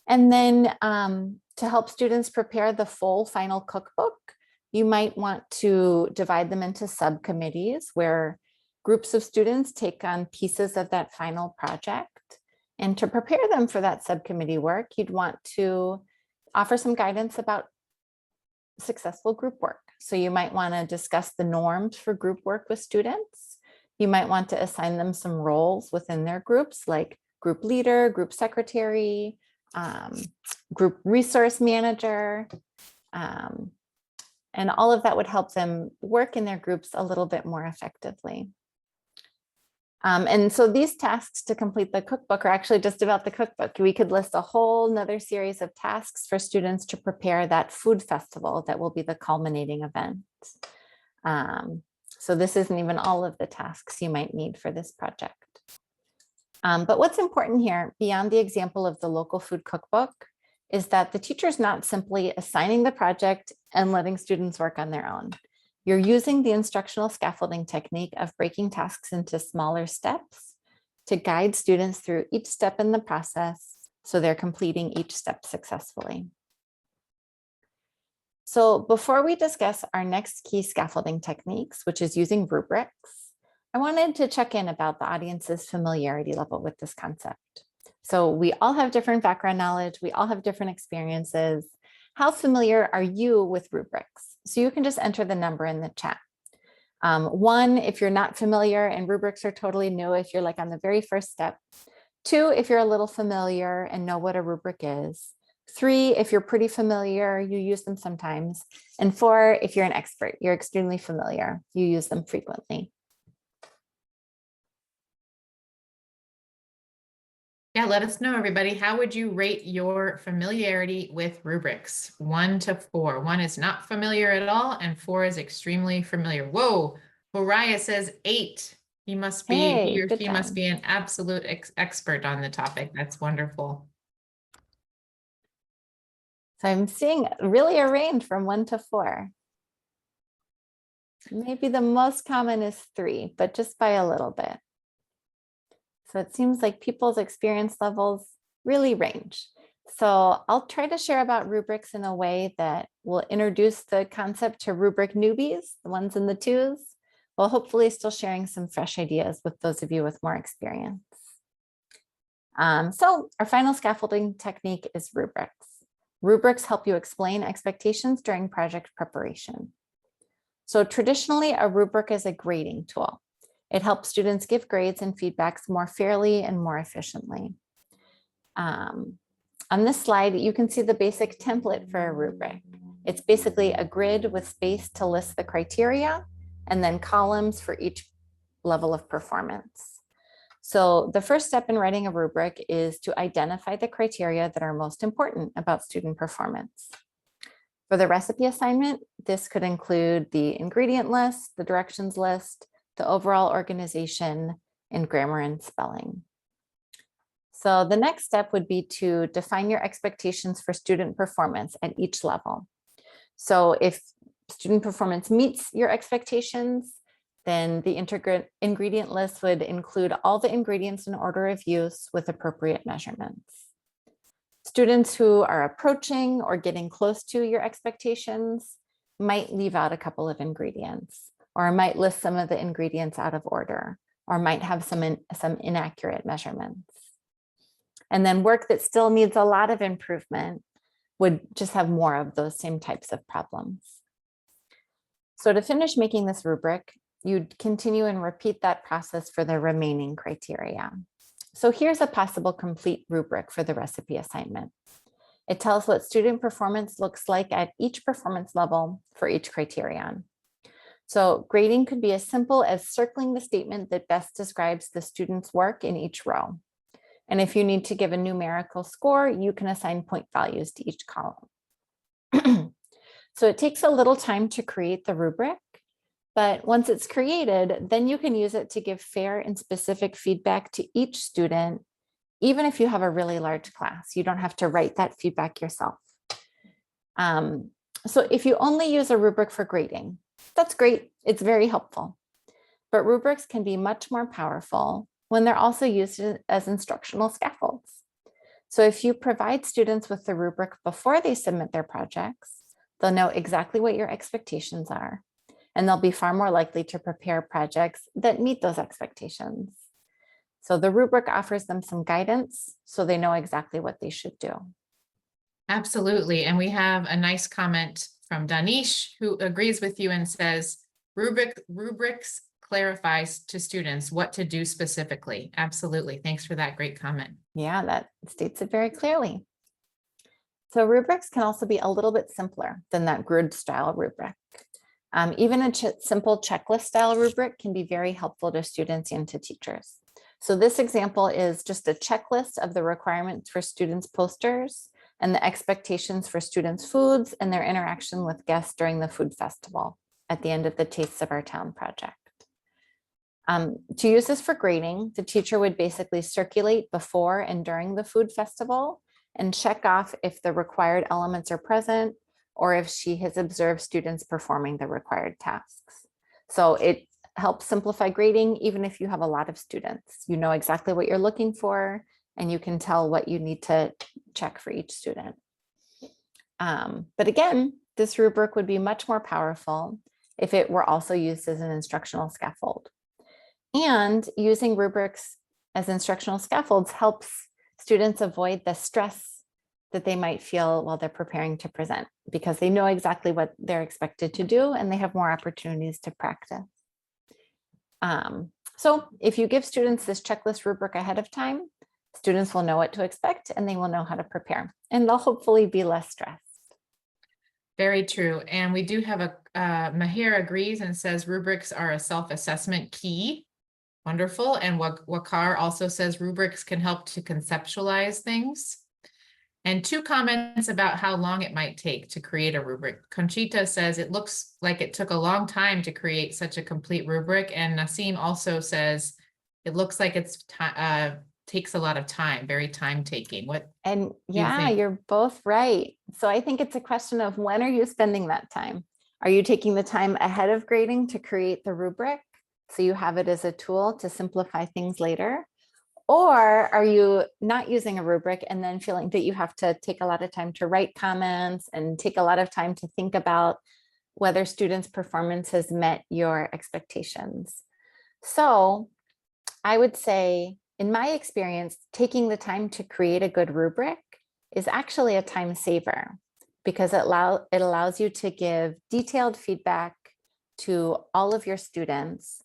And then to help students prepare the full final cookbook, you might want to divide them into subcommittees where groups of students take on pieces of that final project. And to prepare them for that subcommittee work, you'd want to offer some guidance about successful group work. So you might want to discuss the norms for group work with students. You might want to assign them some roles within their groups, like group leader, group secretary, group resource manager. And all of that would help them work in their groups a little bit more effectively. And so these tasks to complete the cookbook are actually just about the cookbook. We could list a whole nother series of tasks for students to prepare that food festival that will be the culminating event. So this isn't even all of the tasks you might need for this project. But what's important here, beyond the example of the local food cookbook, is that the teacher's not simply assigning the project and letting students work on their own. You're using the instructional scaffolding technique of breaking tasks into smaller steps to guide students through each step in the process so they're completing each step successfully. So before we discuss our next key scaffolding techniques, which is using rubrics, I wanted to check in about the audience's familiarity level with this concept. So we all have different background knowledge, we all have different experiences. How familiar are you with rubrics? So you can just enter the number in the chat. 1, if you're not familiar and rubrics are totally new, if you're like on the very first step. 2, if you're a little familiar and know what a rubric is. 3, if you're pretty familiar, you use them sometimes. And 4, if you're an expert, you're extremely familiar, you use them frequently. Yeah, let us know, everybody. How would you rate your familiarity with rubrics? 1 to 4. 1 is not familiar at all, and 4 is extremely familiar. Whoa, Horiah says 8. He or Hey, good she must job. be an absolute expert on the topic. That's wonderful. So I'm seeing really a range from 1 to 4. Maybe the most common is 3, but just by a little bit. So it seems like people's experience levels really range. So I'll try to share about rubrics in a way that will introduce the concept to rubric newbies, the ones in the 2s, while hopefully still sharing some fresh ideas with those of you with more experience. So our final scaffolding technique is rubrics. Rubrics help you explain expectations during project preparation. So traditionally, a rubric is a grading tool. It helps students give grades and feedbacks more fairly and more efficiently. On this slide, you can see the basic template for a rubric. It's basically a grid with space to list the criteria and then columns for each level of performance. So the first step in writing a rubric is to identify the criteria that are most important about student performance. For the recipe assignment, this could include the ingredient list, the directions list, the overall organization, and grammar and spelling. So the next step would be to define your expectations for student performance at each level. So if student performance meets your expectations, then the ingredient list would include all the ingredients in order of use with appropriate measurements. Students who are approaching or getting close to your expectations might leave out a couple of ingredients, or might list some of the ingredients out of order, or might have some inaccurate measurements. And then work that still needs a lot of improvement would just have more of those same types of problems. So to finish making this rubric, you'd continue and repeat that process for the remaining criteria. So here's a possible complete rubric for the recipe assignment. It tells what student performance looks like at each performance level for each criterion. So grading could be as simple as circling the statement that best describes the student's work in each row. And if you need to give a numerical score, you can assign point values to each column. So it takes a little time to create the rubric, but once it's created, then you can use it to give fair and specific feedback to each student, even if you have a really large class. You don't have to write that feedback yourself. So if you only use a rubric for grading, that's great. It's very helpful. But rubrics can be much more powerful when they're also used as instructional scaffolds. So if you provide students with the rubric before they submit their projects, they'll know exactly what your expectations are, and they'll be far more likely to prepare projects that meet those expectations. So the rubric offers them some guidance so they know exactly what they should do. Absolutely. And we have a nice comment from Danish, who agrees with you and says, rubrics clarifies to students what to do specifically. Absolutely. Thanks for that great comment. Yeah, that states it very clearly. So rubrics can also be a little bit simpler than that grid style rubric. Even a simple checklist style rubric can be very helpful to students and to teachers. So this example is just a checklist of the requirements for students' posters and the expectations for students' foods and their interaction with guests during the food festival at the end of the Tastes of Our Town project. To use this for grading, the teacher would basically circulate before and during the food festival and check off if the required elements are present or if she has observed students performing the required tasks. So it helps simplify grading, even if you have a lot of students. You know exactly what you're looking for, and you can tell what you need to check for each student. But again, this rubric would be much more powerful if it were also used as an instructional scaffold. And using rubrics as instructional scaffolds helps students avoid the stress that they might feel while they're preparing to present, because they know exactly what they're expected to do and they have more opportunities to practice. So if you give students this checklist rubric ahead of time, students will know what to expect and they will know how to prepare, and they'll hopefully be less stressed. Very true. And we do have Mahir agrees and says rubrics are a self-assessment key. Wonderful. And Wakar also says rubrics can help to conceptualize things. And 2 comments about how long it might take to create a rubric. Conchita says it looks like it took a long time to create such a complete rubric. And Nasim also says it looks like it's takes a lot of time, very time taking. What And do you yeah, think? you're both right. So I think it's a question of when are you spending that time? Are you taking the time ahead of grading to create the rubric so you have it as a tool to simplify things later? Or are you not using a rubric and then feeling that you have to take a lot of time to write comments and take a lot of time to think about whether students' performance has met your expectations? So I would say, in my experience, taking the time to create a good rubric is actually a time saver because it allows you to give detailed feedback to all of your students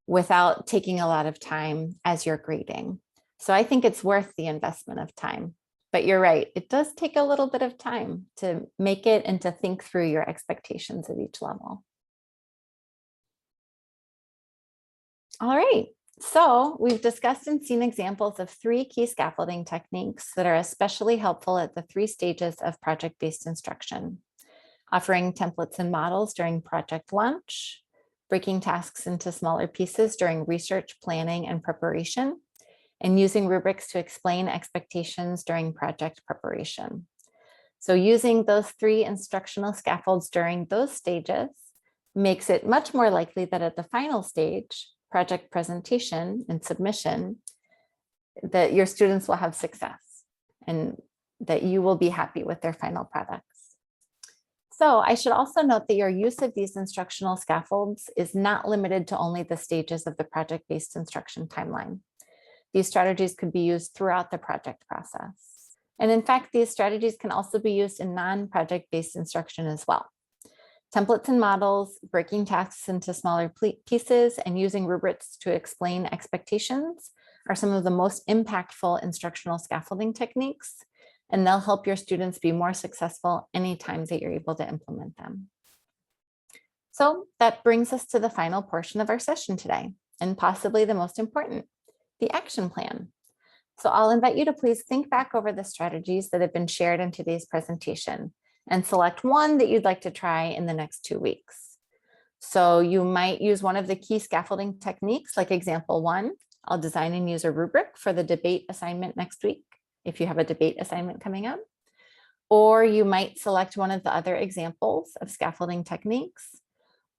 without taking a lot of time as you're grading. So I think it's worth the investment of time. But you're right, it does take a little bit of time to make it and to think through your expectations at each level. All right, so we've discussed and seen examples of 3 key scaffolding techniques that are especially helpful at the 3 stages of project-based instruction: offering templates and models during project launch, breaking tasks into smaller pieces during research, planning, and preparation, and using rubrics to explain expectations during project preparation. So using those 3 instructional scaffolds during those stages makes it much more likely that at the final stage, project presentation and submission, that your students will have success and that you will be happy with their final products. So I should also note that your use of these instructional scaffolds is not limited to only the stages of the project-based instruction timeline. These strategies could be used throughout the project process. And in fact, these strategies can also be used in non-project-based instruction as well. Templates and models, breaking tasks into smaller pieces, and using rubrics to explain expectations are some of the most impactful instructional scaffolding techniques, and they'll help your students be more successful anytime that you're able to implement them. So that brings us to the final portion of our session today, and possibly the most important, the action plan. So I'll invite you to please think back over the strategies that have been shared in today's presentation and select one that you'd like to try in the next 2 weeks. So you might use one of the key scaffolding techniques, like example 1. I'll design and use a rubric for the debate assignment next week, if you have a debate assignment coming up. Or you might select one of the other examples of scaffolding techniques.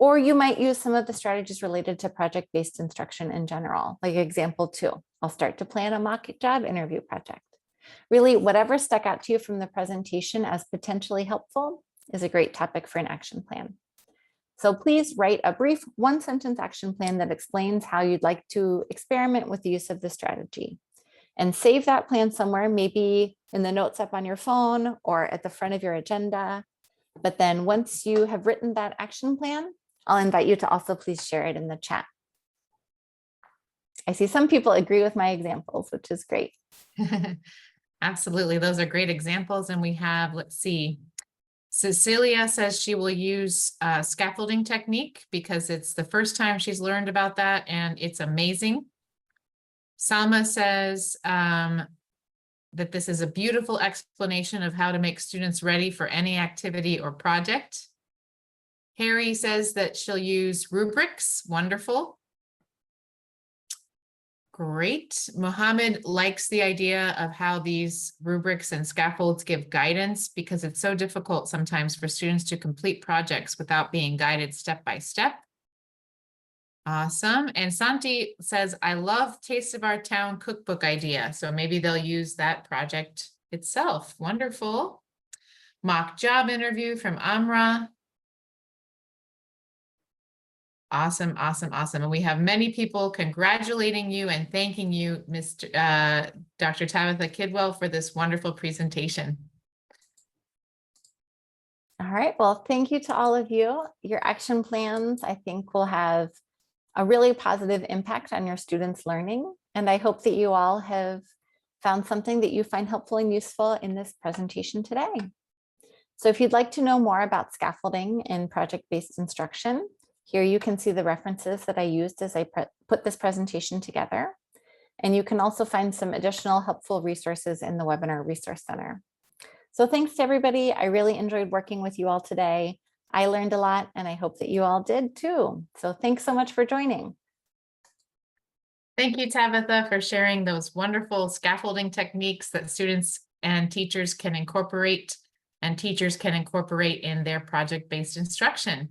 Or you might use some of the strategies related to project-based instruction in general, like example 2. I'll start to plan a mock job interview project. Really, whatever stuck out to you from the presentation as potentially helpful is a great topic for an action plan. So please write a brief 1-sentence action plan that explains how you'd like to experiment with the use of the strategy. And save that plan somewhere, maybe in the notes up on your phone or at the front of your agenda. But then once you have written that action plan, I'll invite you to also please share it in the chat. I see some people agree with my examples, which is great. Absolutely. Those are great examples. And we have, let's see, Cecilia says she will use scaffolding technique because it's the first time she's learned about that and it's amazing. Salma says that this is a beautiful explanation of how to make students ready for any activity or project. Harry says that she'll use rubrics. Wonderful. Great. Mohammed likes the idea of how these rubrics and scaffolds give guidance because it's so difficult sometimes for students to complete projects without being guided step by step. Awesome. And Santi says, I love Taste of Our Town cookbook idea. So maybe they'll use that project itself. Wonderful. Mock job interview from Amra. Awesome, awesome, awesome. And we have many people congratulating you and thanking you, Dr. Tabitha Kidwell, for this wonderful presentation. All right, well, thank you to all of you. Your action plans, I think, will have a really positive impact on your students' learning. And I hope that you all have found something that you find helpful and useful in this presentation today. So if you'd like to know more about scaffolding in project-based instruction, Here you can see the references that I used as I put this presentation together. And you can also find some additional helpful resources in the Webinar Resource Center. So thanks to everybody. I really enjoyed working with you all today. I learned a lot and I hope that you all did too. So thanks so much for joining. Thank you, Tabitha, for sharing those wonderful scaffolding techniques that students and teachers can incorporate in their project-based instruction.